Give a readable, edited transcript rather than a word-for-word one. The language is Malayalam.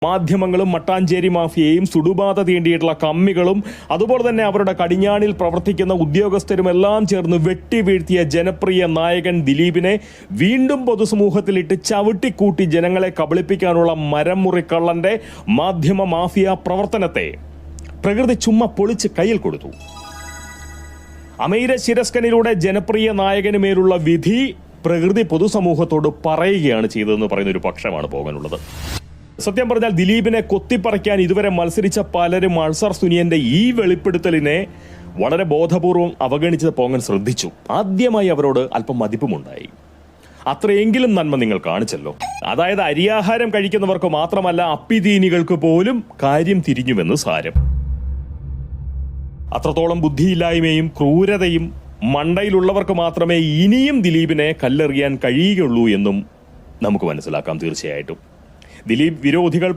മാധ്യമങ്ങളും മട്ടാഞ്ചേരി മാഫിയയും സുടുബാധ തീണ്ടിയിട്ടുള്ള കമ്മികളും അതുപോലെ തന്നെ അവരുടെ കടിഞ്ഞാണിൽ പ്രവർത്തിക്കുന്ന ഉദ്യോഗസ്ഥരും എല്ലാം ചേർന്ന് വെട്ടി വീഴ്ത്തിയ ജനപ്രിയ നായകൻ ദിലീപിനെ വീണ്ടും പൊതുസമൂഹത്തിലിട്ട് ചവിട്ടിക്കൂട്ടി ജനങ്ങളെ കബളിപ്പിക്കാനുള്ള മരം മുറിക്കള്ളന്റെ മാധ്യമ മാഫിയ പ്രവർത്തനത്തെ പ്രകൃതി ചുമ്മാ പൊളിച്ച് കയ്യിൽ കൊടുത്തു. അമീര ശിരസ്കനിലൂടെ ജനപ്രിയ നായകന് മേലുള്ള വിധി പ്രകൃതി പൊതുസമൂഹത്തോട് പറയുകയാണ് ചെയ്തതെന്ന് പറയുന്ന ഒരു പക്ഷമാണ് പോകാനുള്ളത്. സത്യം പറഞ്ഞാൽ ദിലീപിനെ കൊത്തിപ്പറിക്കാൻ ഇതുവരെ മത്സരിച്ച പലരും അൾസർ സുനിയന്റെ ഈ വെളിപ്പെടുത്തലിനെ വളരെ ബോധപൂർവം അവഗണിച്ചത് പോകാൻ ശ്രദ്ധിച്ചു. ആദ്യമായി അവരോട് അല്പം മതിപ്പുമുണ്ടായി. അത്രയെങ്കിലും നന്മ നിങ്ങൾ കാണിച്ചല്ലോ. അതായത് അരിയാഹാരം കഴിക്കുന്നവർക്ക് മാത്രമല്ല അപ്പിതീനികൾക്ക് പോലും കാര്യം തിരിഞ്ഞുവെന്ന് സാരം. അത്രത്തോളം ബുദ്ധിയില്ലായ്മയും ക്രൂരതയും മണ്ടയിലുള്ളവർക്ക് മാത്രമേ ഇനിയും ദിലീപിനെ കല്ലെറിയാൻ കഴിയുകയുള്ളൂ എന്നും നമുക്ക് മനസ്സിലാക്കാം. തീർച്ചയായിട്ടും ദിലീപ് വിരോധികൾ